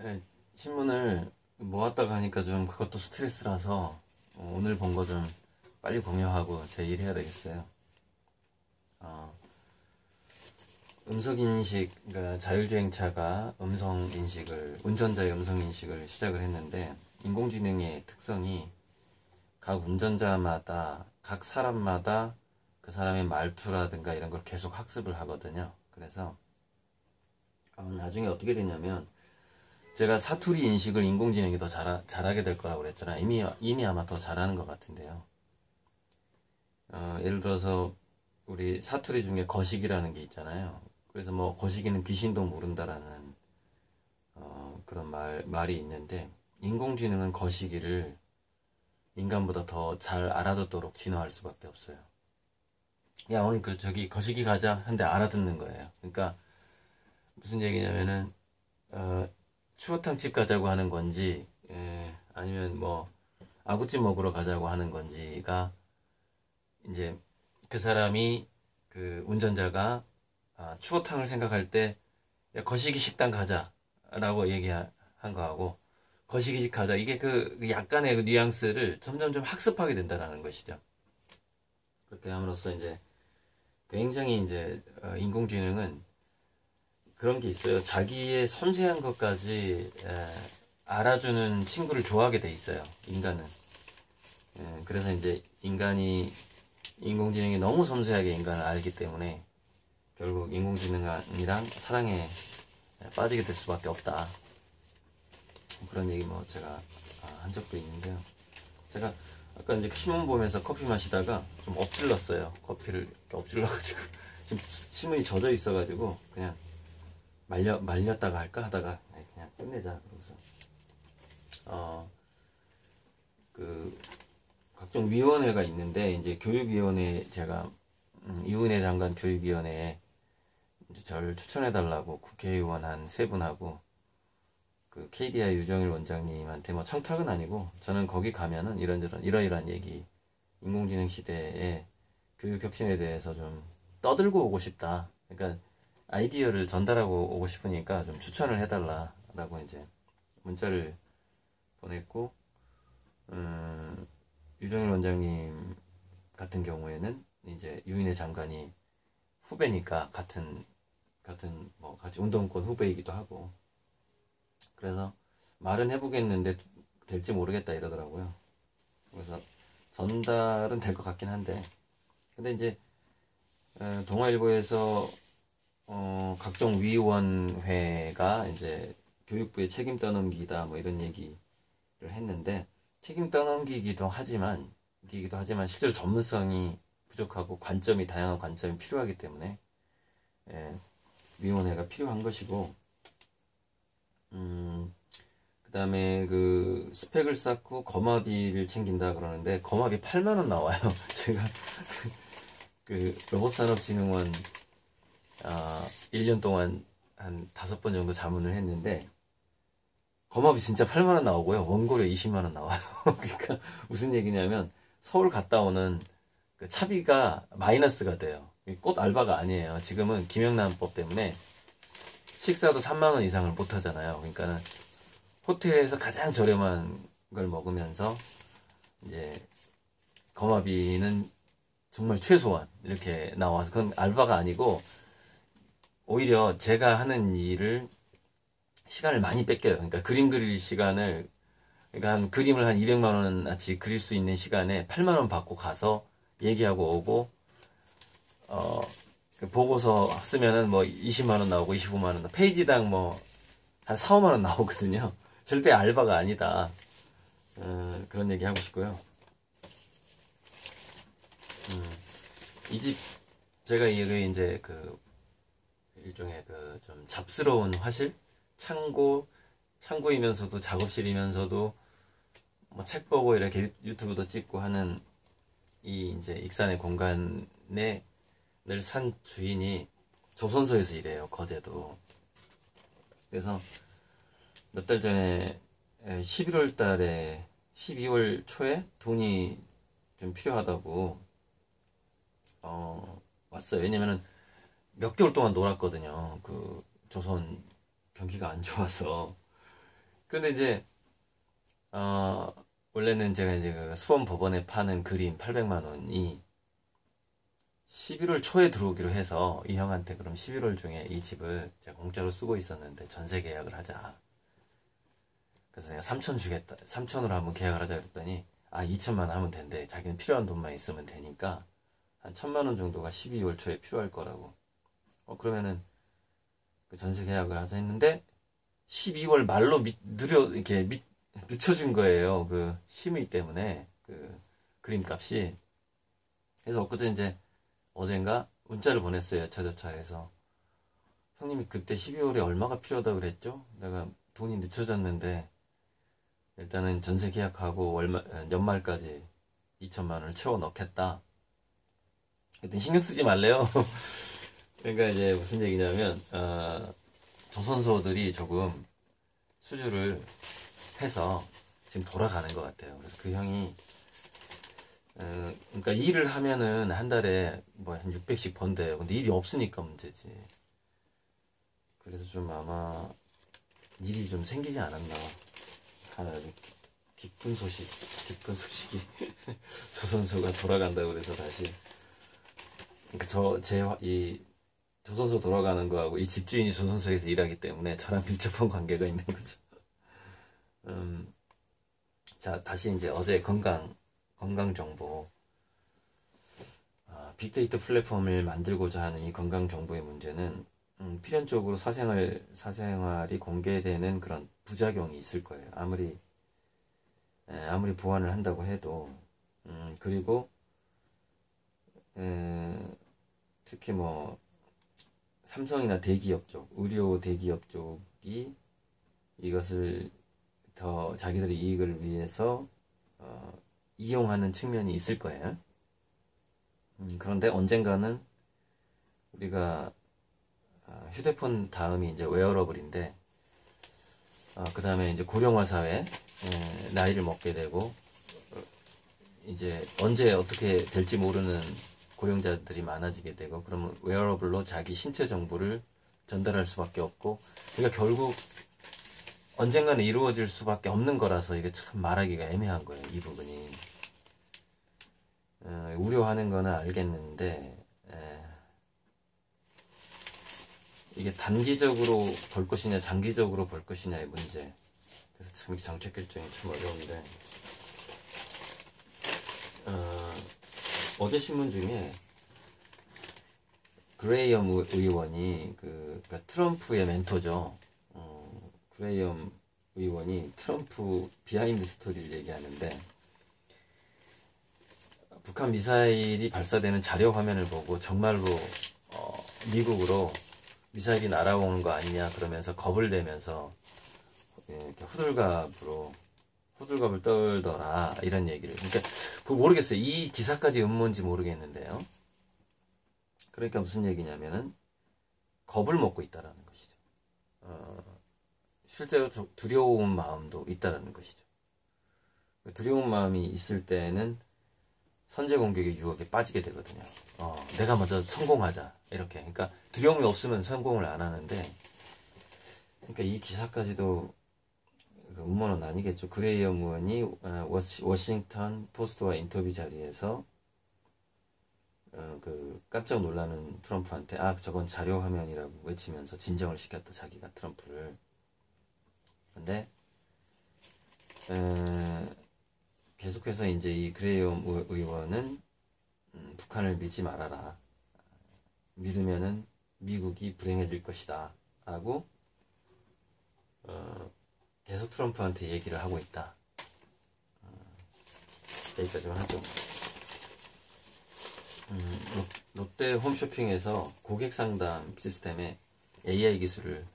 네, 신문을 모았다가 하니까 좀 그것도 스트레스라서 오늘 본 거 좀 빨리 공유하고 제 일 해야 되겠어요. 어, 음성인식, 그러니까 자율주행차가 운전자의 음성인식을 시작을 했는데, 인공지능의 특성이 각 운전자마다, 각 사람마다 그 사람의 말투라든가 이런 걸 계속 학습을 하거든요. 그래서 나중에 어떻게 되냐면, 제가 사투리 인식을 인공지능이 더 잘하게 될 거라고 그랬잖아요. 이미 아마 더 잘하는 것 같은데요. 예를 들어서 우리 사투리 중에 거시기라는 게 있잖아요. 그래서 뭐 거시기는 귀신도 모른다라는 그런 말이 있는데, 인공지능은 거시기를 인간보다 더 잘 알아듣도록 진화할 수밖에 없어요. 야, 오늘 저기 거시기 가자 한데 알아듣는 거예요. 그러니까 무슨 얘기냐면은 추어탕집 가자고 하는 건지, 아니면 뭐 아구찜 먹으러 가자고 하는 건지가, 이제 그 사람이, 그 운전자가 추어탕을 생각할 때 야, 거시기 식당 가자라고 얘기한 거하고 거시기집 가자, 이게 그 약간의 그 뉘앙스를 점점 좀 학습하게 된다는 것이죠. 그렇게 함으로써 이제 굉장히 이제 인공지능은 그런 게 있어요. 자기의 섬세한 것까지 알아주는 친구를 좋아하게 돼 있어요. 인간은. 그래서 이제 인공지능이 너무 섬세하게 인간을 알기 때문에 결국 인공지능이랑 사랑에 빠지게 될 수밖에 없다. 그런 얘기 뭐 제가 한 적도 있는데요. 제가 아까 이제 신문 보면서 커피 마시다가 좀 엎질렀어요. 커피를 이렇게 엎질러가지고 지금 신문이 젖어 있어가지고 그냥 말렸다가 할까 하다가 그냥 끝내자. 그러고서 그 각종 위원회가 있는데, 이제 교육위원회, 제가 이은혜 장관 교육위원회에 이제 저를 추천해달라고 국회의원 한 세 분하고 그 KDI 유정일 원장님한테 뭐 청탁은 아니고, 저는 거기 가면은 이러이러한 얘기, 인공지능 시대에 교육 혁신에 대해서 좀 떠들고 오고 싶다. 그러니까 아이디어를 전달하고 오고 싶으니까 좀 추천을 해달라라고 이제 문자를 보냈고, 유정일 원장님 같은 경우에는 이제 유인혜 장관이 후배니까 같은 뭐 같이 운동권 후배이기도 하고, 그래서 말은 해보겠는데 될지 모르겠다 이러더라고요. 그래서 전달은 될 것 같긴 한데, 근데 이제 동아일보에서 각종 위원회가 이제 교육부의 책임 떠넘기다 뭐 이런 얘기를 했는데, 책임 떠넘기기도 하지만 실제로 전문성이 부족하고 다양한 관점이 필요하기 때문에 위원회가 필요한 것이고, 그 다음에 그 스펙을 쌓고 거마비를 챙긴다 그러는데, 거마비 8만 원 나와요. 제가 그 로봇산업진흥원 1년 동안 한 5번 정도 자문을 했는데, 거마비 진짜 8만 원 나오고요. 원고료 20만 원 나와요. 그러니까 무슨 얘기냐면 서울 갔다 오는 그 차비가 마이너스가 돼요. 꽃 알바가 아니에요. 지금은 김영란법 때문에 식사도 3만 원 이상을 못 하잖아요. 그러니까는 호텔에서 가장 저렴한 걸 먹으면서 이제 거마비는 정말 최소한 이렇게 나와서, 그건 알바가 아니고 오히려 제가 하는 일을 시간을 많이 뺏겨요. 그러니까 그림 그릴 시간을, 그러니까 한 그림을 한 200만 원어치 그릴 수 있는 시간에 8만 원 받고 가서 얘기하고 오고, 그 보고서 쓰면은 뭐 20만 원 나오고 25만 원, 페이지당 뭐 한 4, 5만 원 나오거든요. 절대 알바가 아니다. 그런 얘기 하고 싶고요. 이 집, 제가 이게 이제 그 일종의 그 좀 잡스러운 화실? 창고이면서도 작업실이면서도 뭐 책 보고 이렇게 유튜브도 찍고 하는 이 이제 익산의 공간에 늘 산 주인이 조선소에서 일해요. 거제도. 그래서 몇 달 전에 11월 달에 12월 초에 돈이 좀 필요하다고 왔어요. 왜냐면은 몇 개월 동안 놀았거든요. 그 조선 경기가 안 좋아서. 그런데 이제 어, 원래는 제가 이제 그 수원 법원에 파는 그림 800만 원이 11월 초에 들어오기로 해서 이 형한테 그럼 11월 중에 이 집을 제가 공짜로 쓰고 있었는데 전세 계약을 하자. 그래서 내가 3천 주겠다. 3천으로 한번 계약을 하자 그랬더니 아 2천만 하면 된대. 자기는 필요한 돈만 있으면 되니까 한 1천만 원 정도가 12월 초에 필요할 거라고. 그러면은 그 전세 계약을 하자 했는데 12월 말로 늦춰준 거예요. 그 심의 때문에 그 그림값이. 그래서 엊그제 이제 어젠가 문자를 보냈어요. 여차저차해서 형님이 그때 12월에 얼마가 필요하다고 그랬죠? 내가 돈이 늦춰졌는데 일단은 전세 계약하고 연말까지 2천만 원을 채워 넣겠다. 그때 신경 쓰지 말래요. 그러니까 이제 무슨 얘기냐면 조선소들이 조금 수주를 해서 지금 돌아가는 것 같아요. 그래서 그 형이 그러니까 일을 하면은 한 달에 뭐 한 600씩 번대요. 근데 일이 없으니까 문제지. 그래서 좀 아마 일이 좀 생기지 않았나. 하나 아주 기쁜 소식이 조선소가 돌아간다고 그래서 다시. 그러니까 이 조선소 돌아가는 거하고 이 집주인이 조선소에서 일하기 때문에 저랑 밀접한 관계가 있는 거죠. 자, 다시 이제 어제 건강 정보. 빅데이터 플랫폼을 만들고자 하는 이 건강 정보의 문제는 필연적으로 사생활이 공개되는 그런 부작용이 있을 거예요. 아무리 보완을 한다고 해도. 그리고 특히 뭐 삼성이나 대기업 쪽, 의료 대기업 쪽이 이것을 더 자기들의 이익을 위해서 이용하는 측면이 있을 거예요. 그런데 언젠가는 우리가 휴대폰 다음이 이제 웨어러블인데 그 다음에 이제 고령화 사회, 나이를 먹게 되고 이제 언제 어떻게 될지 모르는 고령자들이 많아지게 되고, 그러면 웨어러블로 자기 신체 정보를 전달할 수밖에 없고, 그러니까 결국 언젠가는 이루어질 수밖에 없는 거라서 이게 참 말하기가 애매한 거예요, 이 부분이. 우려하는 거는 알겠는데 이게 단기적으로 볼 것이냐 장기적으로 볼 것이냐의 문제. 그래서 참 정책 결정이 참 어려운데, 어제 신문 중에 그레이엄 의원이 그러니까 트럼프의 멘토죠. 그레이엄 의원이 트럼프 비하인드 스토리를 얘기하는데, 북한 미사일이 발사되는 자료 화면을 보고 정말로 미국으로 미사일이 날아오는 거 아니냐 그러면서 겁을 내면서 이렇게 호들갑을 떨더라, 이런 얘기를. 그러니까 모르겠어요. 이 기사까지 음모인지 모르겠는데요. 그러니까 무슨 얘기냐면은 겁을 먹고 있다라는 것이죠. 실제로 두려운 마음도 있다라는 것이죠. 두려운 마음이 있을 때는 선제 공격의 유혹에 빠지게 되거든요. 내가 먼저 성공하자, 이렇게. 그러니까 두려움이 없으면 성공을 안 하는데, 그러니까 이 기사까지도 음모는 아니겠죠. 그레이엄 의원이 워싱턴 포스트와 인터뷰 자리에서 깜짝 놀라는 트럼프한테 저건 자료 화면이라고 외치면서 진정을 시켰다, 자기가 트럼프를. 근데 계속해서 이제 이 그레이엄 의원은 북한을 믿지 말아라, 믿으면은 미국이 불행해질 것이다 라고 계속 트럼프한테 얘기를 하고 있다. 여기까지만 하죠. 롯데 홈쇼핑에서 고객 상담 시스템에 AI 기술을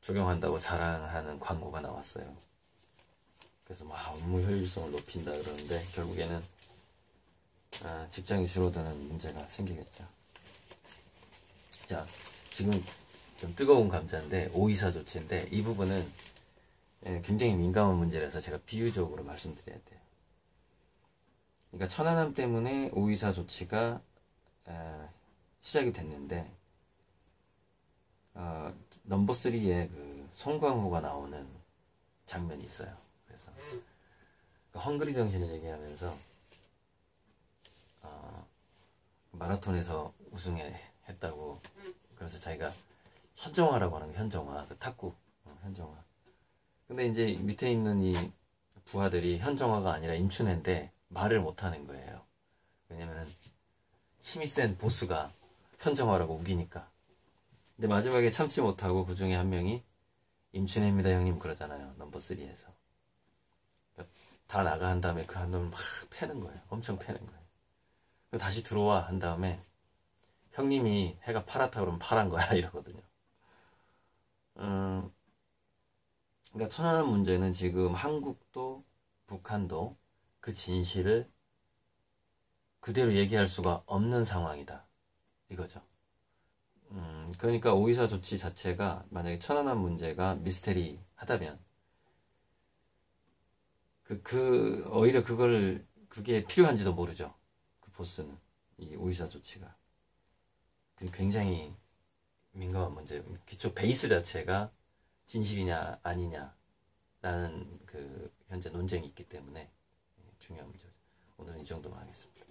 적용한다고 자랑하는 광고가 나왔어요. 그래서 막 업무 효율성을 높인다 그러는데, 결국에는 직장이 줄어드는 문제가 생기겠죠. 자, 지금 좀 뜨거운 감자인데, 524 조치인데, 이 부분은 굉장히 민감한 문제라서 제가 비유적으로 말씀드려야 돼요. 그러니까 천안함 때문에 524 조치가 시작이 됐는데, 넘버 3에 그 송광호가 나오는 장면이 있어요. 그래서 그 헝그리 정신을 얘기하면서 마라톤에서 우승했다고. 그래서 자기가 현정화라고 하는 거, 현정화, 그 탁구 현정화. 근데 이제 밑에 있는 이 부하들이 현정화가 아니라 임춘애인데 말을 못하는 거예요. 왜냐면은 힘이 센 보스가 현정화라고 우기니까. 근데 마지막에 참지 못하고 그 중에 한 명이 임춘애입니다 형님 그러잖아요. 넘버 3에서. 그러니까 다 나가 한 다음에 그 한 놈을 막 패는 거예요. 엄청 패는 거예요. 그리고 다시 들어와 한 다음에 형님이 해가 파랗다 그러면 파란 거야 이러거든요. 그러니까 천안함 문제는 지금 한국도 북한도 그 진실을 그대로 얘기할 수가 없는 상황이다 이거죠. 그러니까 오이사 조치 자체가 만약에 천안함 문제가 미스테리 하다면 오히려 그게 필요한지도 모르죠. 그 보스는 이 오이사 조치가 굉장히 민감한 문제. 기초 베이스 자체가 진실이냐 아니냐라는 그 현재 논쟁이 있기 때문에 중요한 문제죠. 오늘은 이 정도만 하겠습니다.